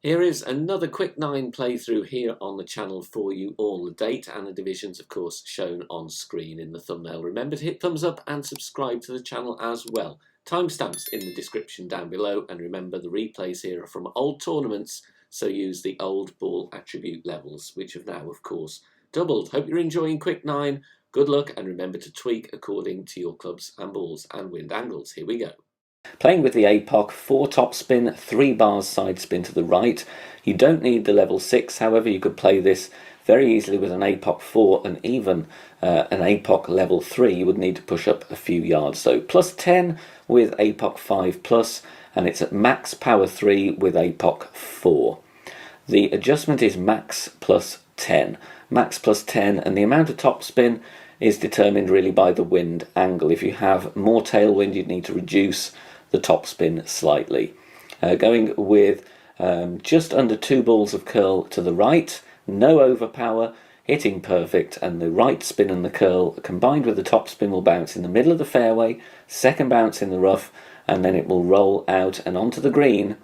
Here is another quick 9 playthrough here on the channel for you all. The date and the divisions, of course, shown on screen in the thumbnail. Remember to hit thumbs up and subscribe to the channel as well. Timestamps in the description down below, and remember the replays here are from old tournaments, so use the old ball attribute levels, which have now, of course, doubled. Hope you're enjoying Quick 9. Good luck, and remember to tweak according to your clubs and balls and wind angles. Here we go. Playing with the APOC, 4 top spin, 3 bars side spin to the right. You don't need the level 6, however you could play this very easily with an APOC 4 and even an APOC level 3. You would need to push up a few yards. So plus 10 with APOC 5 plus, and it's at max power 3 with APOC 4. The adjustment is max plus 10. Max plus 10, and the amount of top spin is determined really by the wind angle. If you have more tailwind, you'd need to reduce the top spin slightly. Going with just under 2 balls of curl to the right, no overpower, hitting perfect, and the right spin and the curl combined with the top spin will bounce in the middle of the fairway, second bounce in the rough, and then it will roll out and onto the green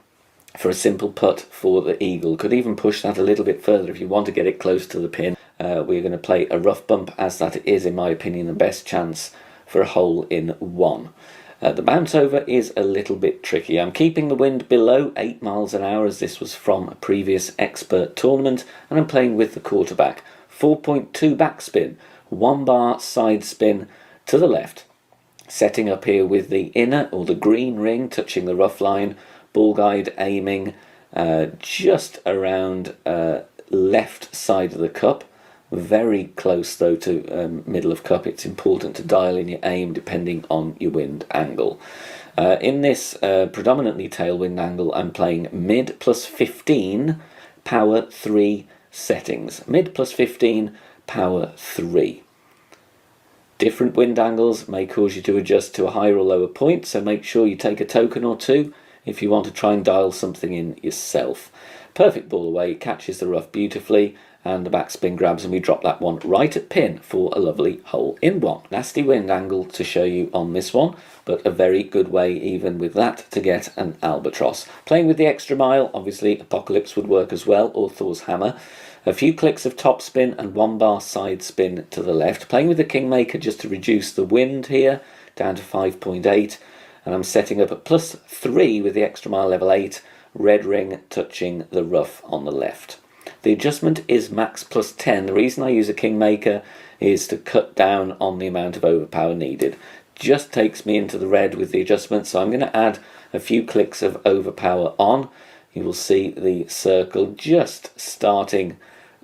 for a simple putt for the eagle. Could even push that a little bit further if you want to get it close to the pin. We're going to play a rough bump, as that is, in my opinion, the best chance for a hole in 1. The bounce over is a little bit tricky. I'm keeping the wind below 8 miles an hour, as this was from a previous expert tournament, and I'm playing with the quarterback. 4.2 backspin, 1 bar side spin to the left. Setting up here with the inner or the green ring touching the rough line, ball guide aiming just around left side of the cup. Very close though to middle of cup. It's important to dial in your aim depending on your wind angle. In this predominantly tailwind angle, I'm playing mid plus 15 power 3 settings. Mid plus 15 power 3. Different wind angles may cause you to adjust to a higher or lower point, so make sure you take a token or two if you want to try and dial something in yourself. Perfect ball away, catches the rough beautifully, and the backspin grabs, and we drop that one right at pin for a lovely hole in 1. Nasty wind angle to show you on this one, but a very good way even with that to get an albatross. Playing with the extra mile, obviously Apocalypse would work as well, or Thor's hammer. A few clicks of top spin and 1 bar side spin to the left. Playing with the Kingmaker just to reduce the wind here down to 5.8, and I'm setting up at plus 3 with the extra mile level 8, red ring touching the rough on the left. The adjustment is max plus 10. The reason I use a Kingmaker is to cut down on the amount of overpower needed. Just takes me into the red with the adjustment, so I'm going to add a few clicks of overpower on. You will see the circle just starting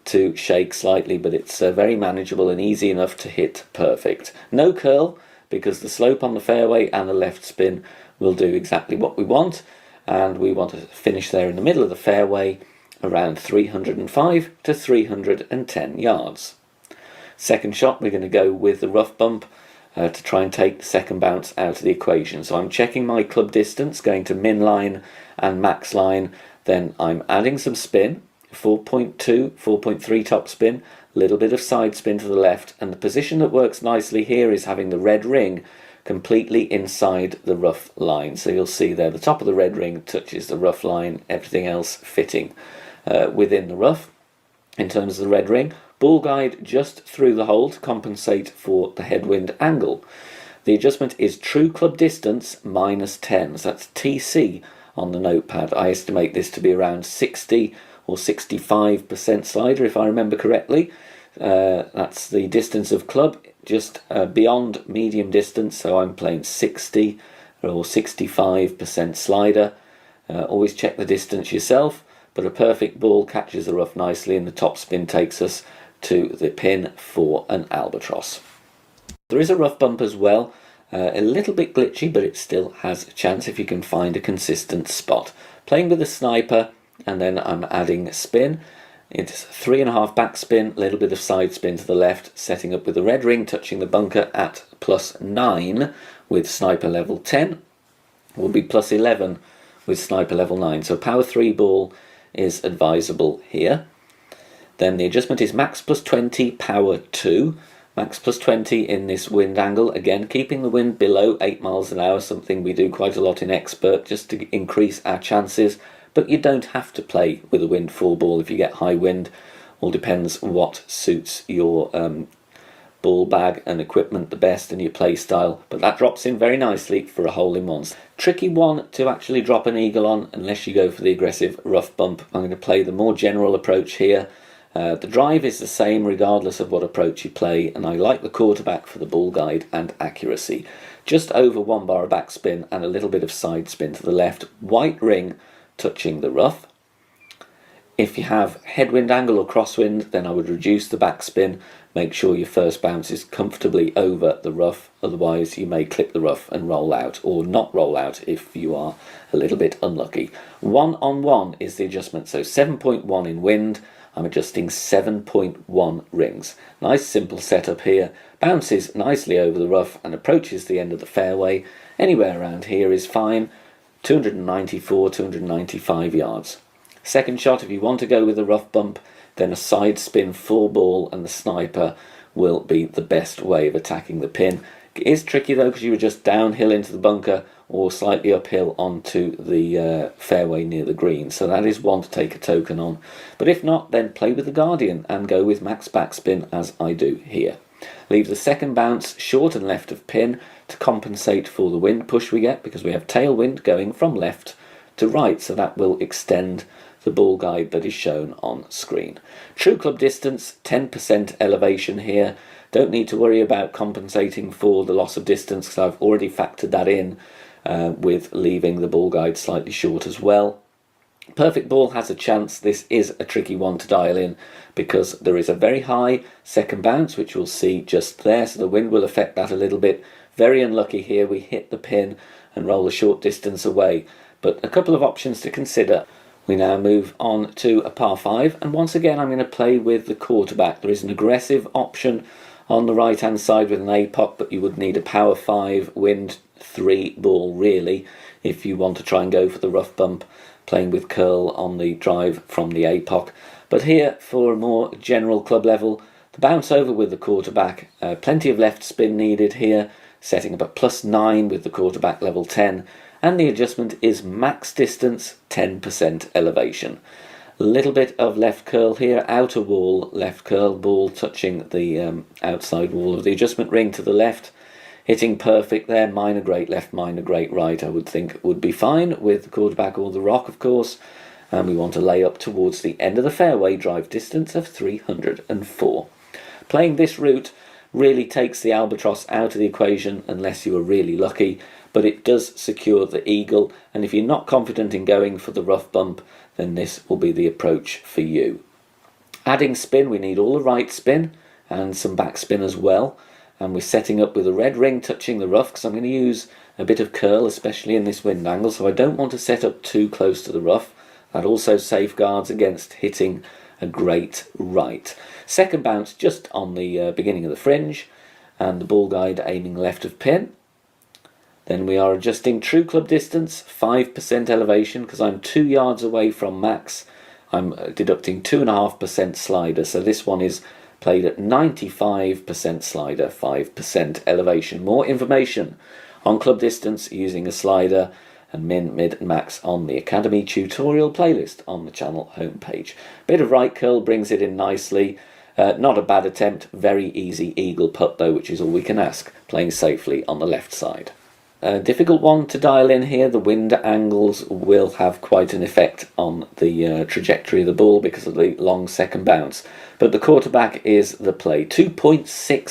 to shake slightly, but it's very manageable and easy enough to hit perfect. No curl, because the slope on the fairway and the left spin will do exactly what we want, and we want to finish there in the middle of the fairway around 305 to 310 yards. Second shot, we're going to go with the rough bump to try and take the second bounce out of the equation. So I'm checking my club distance, going to min line and max line, then I'm adding some spin, 4.2, 4.3 top spin, a little bit of side spin to the left, and the position that works nicely here is having the red ring completely inside the rough line. So you'll see there the top of the red ring touches the rough line, everything else fitting within the rough. In terms of the red ring, ball guide just through the hole to compensate for the headwind angle. The adjustment is true club distance minus 10, so that's TC on the notepad. I estimate this to be around 60 or 65% slider if I remember correctly. That's the distance of club just beyond medium distance, so I'm playing 60 or 65% slider. Always check the distance yourself, but a perfect ball catches the rough nicely, and the top spin takes us to the pin for an albatross. There is a rough bump as well, a little bit glitchy, but it still has a chance if you can find a consistent spot. Playing with a sniper, and then I'm adding spin. It's 3.5 backspin, a little bit of side spin to the left, setting up with the red ring touching the bunker at plus 9 with sniper level 10. Will be plus 11 with sniper level 9. So power 3 ball is advisable here. Then the adjustment is max plus 20, power 2. Max plus 20 in this wind angle. Again, keeping the wind below 8 miles an hour, something we do quite a lot in expert just to increase our chances. but you don't have to play with a wind 4 ball if you get high wind. All depends what suits your ball bag and equipment the best and your play style, but that drops in very nicely for a hole-in-one. Tricky one to actually drop an eagle on unless you go for the aggressive rough bump. I'm going to play the more general approach here. The drive is the same regardless of what approach you play, and I like the quarterback for the ball guide and accuracy. Just over 1 bar of backspin and a little bit of side spin to the left, white ring touching the rough. If you have headwind angle or crosswind, then I would reduce the backspin. Make sure your first bounce is comfortably over the rough, otherwise you may clip the rough and roll out, or not roll out if you are a little bit unlucky. 1 on 1 is the adjustment, so 7.1 in wind. I'm adjusting 7.1 rings. Nice simple setup here. Bounces nicely over the rough and approaches the end of the fairway. Anywhere around here is fine. 294, 295 yards. Second shot, if you want to go with a rough bump, then a side spin 4 ball and the sniper will be the best way of attacking the pin. It is tricky though, because you were just downhill into the bunker or slightly uphill onto the fairway near the green, so that is one to take a token on. But if not, then play with the Guardian and go with max backspin as I do here. Leave the second bounce short and left of pin to compensate for the wind push we get, because we have tailwind going from left to right, so that will extend the ball guide that is shown on screen. True club distance, 10% elevation here. Don't need to worry about compensating for the loss of distance, because I've already factored that in with leaving the ball guide slightly short as well. Perfect ball has a chance. This is a tricky one to dial in because there is a very high second bounce, which we'll see just there, so the wind will affect that a little bit. Very unlucky here, we hit the pin and roll a short distance away, but a couple of options to consider. We now move on to a par 5, and once again I'm going to play with the quarterback. There is an aggressive option on the right hand side with an APOC, but you would need a power 5 wind 3 ball really if you want to try and go for the rough bump, playing with curl on the drive from the APOC. But here, for a more general club level, the bounce over with the quarterback, plenty of left spin needed here, setting up at +9 with the quarterback level 10, and the adjustment is max distance, 10% elevation. A little bit of left curl here, outer wall left curl, ball touching the outside wall of the adjustment ring to the left, hitting perfect there. Minor great left, minor great right, I would think would be fine with the quarterback or the rock, of course. And we want to lay up towards the end of the fairway, drive distance of 304. Playing this route really takes the albatross out of the equation unless you are really lucky, but it does secure the eagle, and if you're not confident in going for the rough bump, then this will be the approach for you. Adding spin, we need all the right spin and some back spin as well, and we're setting up with a red ring touching the rough, because I'm going to use a bit of curl, especially in this wind angle, so I don't want to set up too close to the rough. That also safeguards against hitting a great right. Second bounce just on the beginning of the fringe, and the ball guide aiming left of pin. Then we are adjusting true club distance, 5% elevation, because I'm 2 yards away from max. I'm deducting 2.5% slider, so this one is played at 95% slider, 5% elevation. More information on club distance using a slider and min, mid and max on the Academy tutorial playlist on the channel homepage. Bit of right curl brings it in nicely. Not a bad attempt, very easy eagle putt though, which is all we can ask, playing safely on the left side. A difficult one to dial in here. The wind angles will have quite an effect on the trajectory of the ball because of the long second bounce. But the quarterback is the play. 2.6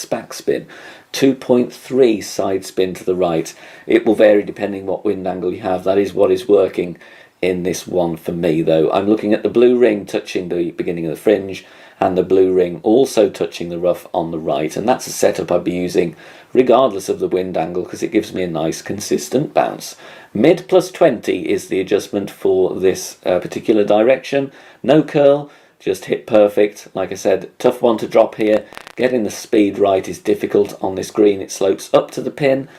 backspin, 2.3 side spin to the right. It will vary depending what wind angle you have. That is what is working in this one for me though. I'm looking at the blue ring touching the beginning of the fringe, and the blue ring also touching the rough on the right, and that's a setup I'd be using regardless of the wind angle because it gives me a nice consistent bounce. Mid +20 is the adjustment for this particular direction. No curl, just hit perfect. Like I said, tough one to drop here. Getting the speed right is difficult on this green. It slopes up to the pin,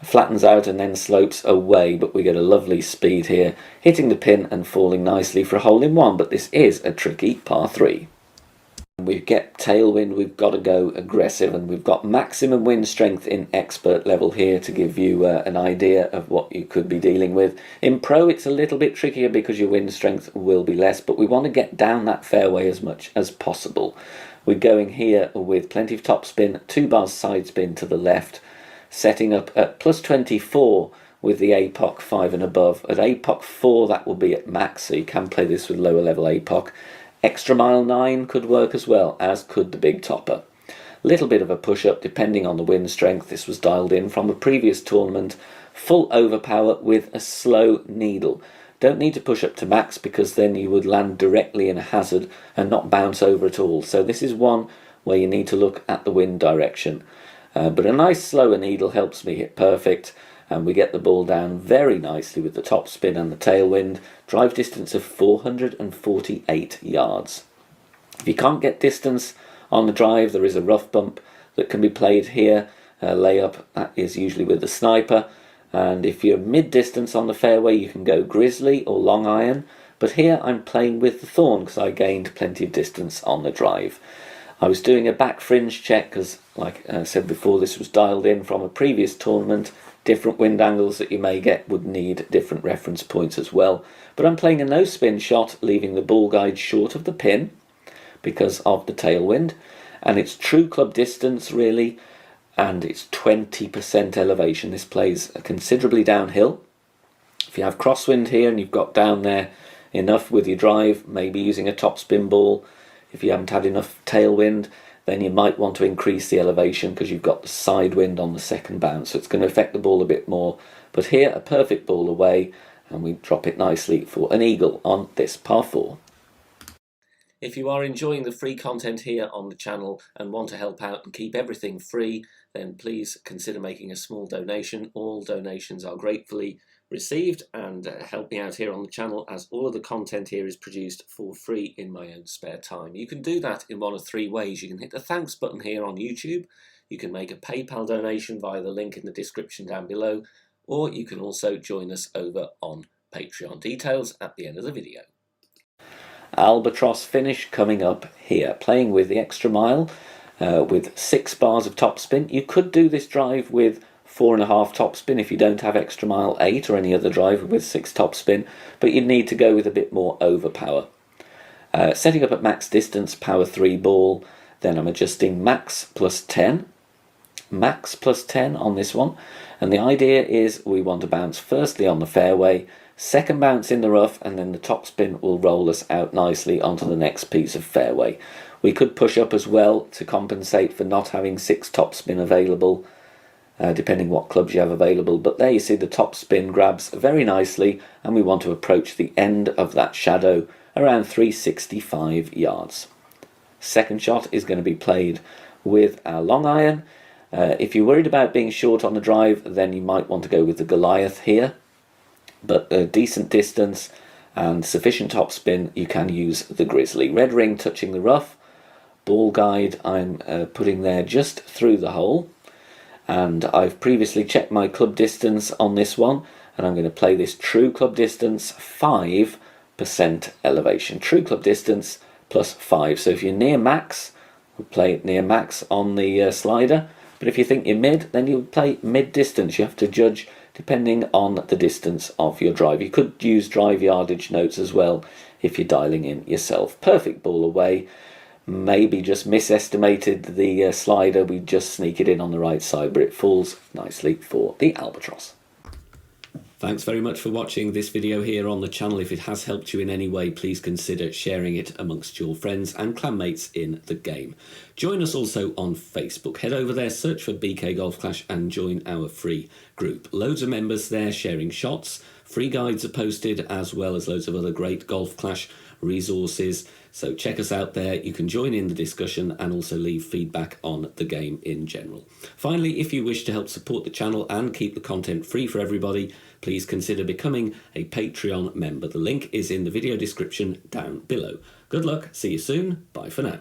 flattens out and then slopes away, but we get a lovely speed here, hitting the pin and falling nicely for a hole-in-one, but this is a tricky par 3. We get tailwind, we've got to go aggressive, and we've got maximum wind strength in expert level here to give you an idea of what you could be dealing with. In pro it's a little bit trickier because your wind strength will be less, but we want to get down that fairway as much as possible. We're going here with plenty of topspin, 2 bars side spin to the left, setting up at plus 24 with the APOC 5 and above. At APOC 4 that will be at max, so you can play this with lower level APOC. Extra mile 9 could work as well, as could the big topper. Little bit of a push up depending on the wind strength. This was dialed in from a previous tournament. Full overpower with a slow needle. Don't need to push up to max because then you would land directly in a hazard and not bounce over at all. So this is one where you need to look at the wind direction. But a nice slower needle helps me hit perfect, and we get the ball down very nicely with the top spin and the tailwind. Drive distance of 448 yards. If you can't get distance on the drive, there is a rough bump that can be played here. Layup, that is usually with the sniper. And if you're mid-distance on the fairway, you can go grizzly or long iron. But here I'm playing with the thorn because I gained plenty of distance on the drive. I was doing a back fringe check because, like I said before, this was dialed in from a previous tournament. Different wind angles that you may get would need different reference points as well. But I'm playing a no spin shot, leaving the ball guide short of the pin because of the tailwind. And it's true club distance really, and it's 20% elevation. This plays considerably downhill. If you have crosswind here and you've got down there enough with your drive, maybe using a top spin ball. If you haven't had enough tailwind, then you might want to increase the elevation because you've got the side wind on the second bounce, so it's going to affect the ball a bit more. But here, a perfect ball away, and we drop it nicely for an eagle on this par 4. If you are enjoying the free content here on the channel and want to help out and keep everything free, then please consider making a small donation. All donations are gratefully received and help me out here on the channel, as all of the content here is produced for free in my own spare time. You can do that in one of 3 ways. You can hit the thanks button here on YouTube, you can make a PayPal donation via the link in the description down below, or you can also join us over on Patreon. Details at the end of the video. Albatross finish coming up here, playing with the extra mile with 6 bars of topspin. You could do this drive with 4.5 topspin if you don't have extra mile 8 or any other driver with 6 topspin, but you'd need to go with a bit more overpower. Setting up at max distance, power 3 ball, then I'm adjusting max plus 10 on this one, and the idea is we want to bounce firstly on the fairway, second bounce in the rough, and then the topspin will roll us out nicely onto the next piece of fairway. We could push up as well to compensate for not having 6 topspin available, depending what clubs you have available. But there you see the top spin grabs very nicely, and we want to approach the end of that shadow around 365 yards. Second shot is going to be played with our long iron. If you're worried about being short on the drive, then you might want to go with the Goliath here, but a decent distance and sufficient topspin, you can use the Grizzly. Red ring touching the rough, ball guide I'm putting there just through the hole. And I've previously checked my club distance on this one, and I'm going to play this true club distance 5% elevation. True club distance plus 5. So if you're near max, we'll play it near max on the slider. But if you think you're mid, then you'll play mid distance. You have to judge depending on the distance of your drive. You could use drive yardage notes as well if you're dialing in yourself. Perfect ball away. Maybe just misestimated the slider. We just sneak it in on the right side, but it falls nicely for the Albatross. Thanks very much for watching this video here on the channel. If it has helped you in any way, please consider sharing it amongst your friends and clanmates in the game. Join us also on Facebook. Head over there, search for BK Golf Clash and join our free group. Loads of members there sharing shots. Free guides are posted, as well as loads of other great Golf Clash resources. So check us out there. You can join in the discussion and also leave feedback on the game in general. Finally, if you wish to help support the channel and keep the content free for everybody, please consider becoming a Patreon member. The link is in the video description down below. Good luck, see you soon, bye for now.